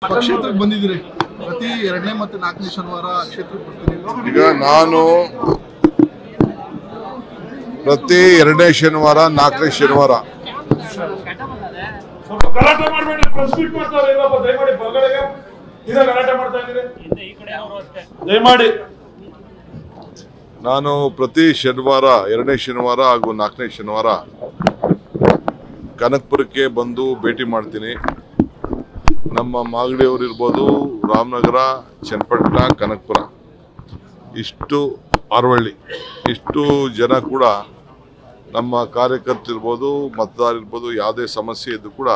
ಕ್ಷೇತ್ರಕ್ಕೆ ಬಂದಿದ್ದೀರಿ ಪ್ರತಿ 2ನೇ ಮತ್ತು 4ನೇ ಶನಿವಾರ ಕ್ಷೇತ್ರಕ್ಕೆ ಬರ್ತೀನಿ ಈಗ ನಾನು ಪ್ರತಿ 2ನೇ ಶನಿವಾರ 4ನೇ ಶನಿವಾರ ಸ್ವಲ್ಪ ಗಲಾಟೆ ಮಾಡಬೇಡಿ ಪ್ರೆಸ್ ಮೀಟ್ ಮಾಡ್ತಾರೆ ಇಲ್ಲಪ್ಪ ದಯಮಾಡಿ ಬಗಡೆಗೆ ಇದ ಗಲಾಟೆ ಮಾಡ್ತಾ ಇದ್ದೀರಿ ದಯಮಾಡಿ ನಾನು ಪ್ರತಿ ಶನಿವಾರ 2ನೇ ಶನಿವಾರ ಹಾಗೂ 4ನೇ ಶನಿವಾರ ಕನಕಪುರಕ್ಕೆ ಬಂದು ಭೇಟಿ ಮಾಡ್ತೀನಿ. ನಮ್ಮ ಮಾಗಡಿಯವರು ಇರ್ಬೋದು, ರಾಮನಗರ, ಚನ್ನಪಟ್ಟಣ, ಕನಕಪುರ, ಇಷ್ಟು ಅರವಳ್ಳಿ, ಇಷ್ಟು ಜನ ಕೂಡ ನಮ್ಮ ಕಾರ್ಯಕರ್ತರಿರ್ಬೋದು, ಮತದಾರರಿರ್ಬೋದು, ಯಾವುದೇ ಸಮಸ್ಯೆ ಇದ್ದು ಕೂಡ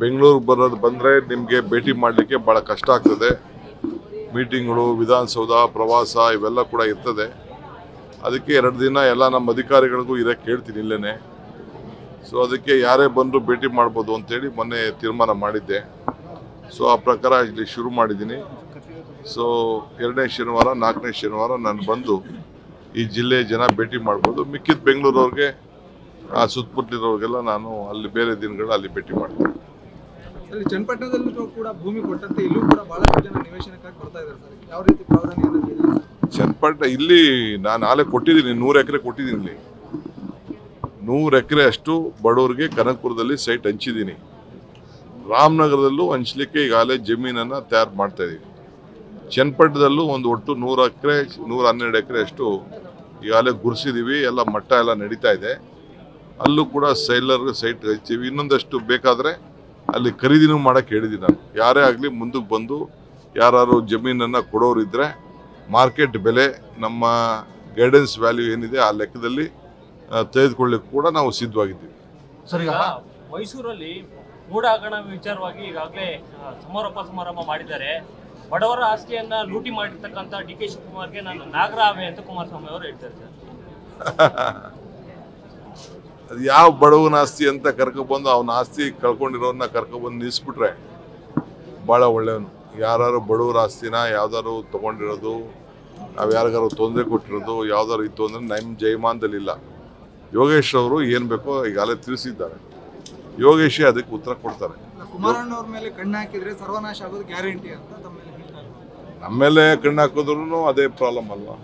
ಬೆಂಗಳೂರು ಬಂದರೆ ನಿಮಗೆ ಭೇಟಿ ಮಾಡಲಿಕ್ಕೆ ಭಾಳ ಕಷ್ಟ ಆಗ್ತದೆ. ಮೀಟಿಂಗ್ಗಳು, ವಿಧಾನಸೌಧ, ಪ್ರವಾಸ ಇವೆಲ್ಲ ಕೂಡ ಇರ್ತದೆ. ಅದಕ್ಕೆ 2 ದಿನ ಎಲ್ಲ ನಮ್ಮ ಅಧಿಕಾರಿಗಳಿಗೂ ಇರೋಕ್ಕೆ ಹೇಳ್ತೀನಿ ಇಲ್ಲೇ. ಸೊ ಅದಕ್ಕೆ ಯಾರೇ ಬಂದರೂ ಭೇಟಿ ಮಾಡ್ಬೋದು ಅಂತೇಳಿ ಮೊನ್ನೆ ತೀರ್ಮಾನ ಮಾಡಿದ್ದೆ. ಸೊ ಆ ಪ್ರಕಾರ ಇಲ್ಲಿ ಶುರು ಮಾಡಿದ್ದೀನಿ. ಸೊ 2ನೇ ಶನಿವಾರ 4ನೇ ಶನಿವಾರ ನಾನು ಬಂದು ಈ ಜಿಲ್ಲೆ ಜನ ಭೇಟಿ ಮಾಡ್ಬೋದು. ಮಿಕ್ಕಿದ ಬೆಂಗಳೂರವ್ರಿಗೆ, ಆ ಸುತ್ತಮುತ್ತಲಿರೋರಿಗೆಲ್ಲ ನಾನು ಅಲ್ಲಿ ಬೇರೆ ದಿನಗಳು ಅಲ್ಲಿ ಭೇಟಿ ಮಾಡ್ತೀನಿ. ಚನ್ನಪಟ್ಟಣದಲ್ಲೂ ಕೂಡ ಭೂಮಿ ಕೊಟ್ಟಂತೆ ಇಲ್ಲೂ ಕೂಡ ಬಹಳಷ್ಟು ಜನ ನಿವೇಶನಕ್ಕಾಗಿ ಬರ್ತಾ ಇದ್ದಾರೆ ಸರ್. ಯಾವ ರೀತಿ ಪ್ರಾವಧಾನ? ಚನ್ನಪಟ್ಟಣ ಇಲ್ಲಿ ನಾನು ನಾಳೆ ಕೊಟ್ಟಿದ್ದೀನಿ, 100 ಎಕರೆ ಕೊಟ್ಟಿದ್ದೀನಿ. ಇಲ್ಲಿ 100 ಎಕರೆ ಅಷ್ಟು ಬಡವರಿಗೆ ಕನಕಪುರದಲ್ಲಿ ಸೈಟ್ ಹಂಚಿದ್ದೀನಿ. ರಾಮನಗರದಲ್ಲೂ ಹಂಚಲಿಕ್ಕೆ ಈಗಾಗಲೇ ಜಮೀನನ್ನು ತಯಾರು ಮಾಡ್ತಾ ಇದ್ದೀವಿ. ಚನ್ನಪಟ್ಟಣದಲ್ಲೂ ಒಂದು ಒಟ್ಟು 100 ಎಕರೆ 112 ಎಕರೆ ಅಷ್ಟು ಈಗಾಗಲೇ ಗುರುಸಿದ್ದೀವಿ. ಎಲ್ಲ ಮಟ್ಟ ಎಲ್ಲ ನಡೀತಾ ಇದೆ. ಅಲ್ಲೂ ಕೂಡ ಸೈಲರ್ಗೆ ಸೈಟ್ ಹಂಚ್ತೀವಿ. ಇನ್ನೊಂದಷ್ಟು ಬೇಕಾದರೆ ಅಲ್ಲಿ ಖರೀದಿನೂ ಮಾಡೋಕ್ಕೆ ಹೇಳಿದ್ದೀನಿ ನಾನು. ಯಾರೇ ಆಗಲಿ ಮುಂದಕ್ಕೆ ಬಂದು ಯಾರು ಜಮೀನನ್ನು ಕೊಡೋರಿದ್ದರೆ ಮಾರ್ಕೆಟ್ ಬೆಲೆ, ನಮ್ಮ ಗೈಡೆನ್ಸ್ ವ್ಯಾಲ್ಯೂ ಏನಿದೆ ಆ ಲೆಕ್ಕದಲ್ಲಿ ತೆಗೆದುಕೊಳ್ಳಿಕ್ಕೆ ಕೂಡ ನಾವು ಸಿದ್ಧವಾಗಿದ್ದೀವಿ. ಸರ್, ಈಗ ಮೈಸೂರಲ್ಲಿ ಮೂಡಾಗಣ ವಿಚಾರವಾಗಿ ಈಗಾಗಲೇ ಸಮಾರಂಭ ಮಾಡಿದ್ದಾರೆ. ಬಡವರ ಆಸ್ತಿಯನ್ನ ಲೂಟಿ ಮಾಡಿರ್ತಕ್ಕಂಥ ಡಿ.ಕೆ. ಶಿವಕುಮಾರ್ಗೆ ನಾನು ನಾಗರಾವೆ ಅಂತ ಕುಮಾರಸ್ವಾಮಿ ಅವರು ಹೇಳ್ತಾರೆ ಸರ್. ಅದು ಯಾವ ಬಡವನ ಆಸ್ತಿ ಅಂತ ಕರ್ಕೊಬಂದು ಅವನ ಆಸ್ತಿ ಕಳ್ಕೊಂಡಿರೋನ್ನ ಕರ್ಕೊಬಂದು ನಿಲ್ಲಿಸ್ಬಿಟ್ರೆ ಭಾಳ ಒಳ್ಳೆಯವನು. ಯಾರು ಬಡವರ ಆಸ್ತಿನ ಯಾವ್ದಾದ್ರು ತೊಗೊಂಡಿರೋದು, ನಾವು ಯಾರಿಗಾರು ತೊಂದರೆ ಕೊಟ್ಟಿರೋದು ಯಾವ್ದಾದ್ರು ಇತ್ತು ಅಂದರೆ ನಮ್ಮ ಜಯಮಾನದಲ್ಲಿಲ್ಲ. ಯೋಗೇಶ್ ಅವರು ಏನು ಬೇಕೋ ಈಗಾಗಲೇ ತಿಳಿಸಿದ್ದಾರೆ. ಯೋಗೇಶೇ ಅದಕ್ಕೆ ಉತ್ತರ ಕೊಡ್ತಾರೆ. ಕುಮಾರಣ್ಣವ್ರ ಮೇಲೆ ಕಣ್ಣು ಹಾಕಿದ್ರೆ ಸರ್ವನಾಶ ಆಗೋದು ಗ್ಯಾರಂಟಿ ಅಂತ ನಮ್ಮ ಮೇಲೆ ಕಣ್ಣು ಹಾಕಿದ್ರು ಅದೇ ಪ್ರಾಬ್ಲಮ್ ಅಲ್ವಾ?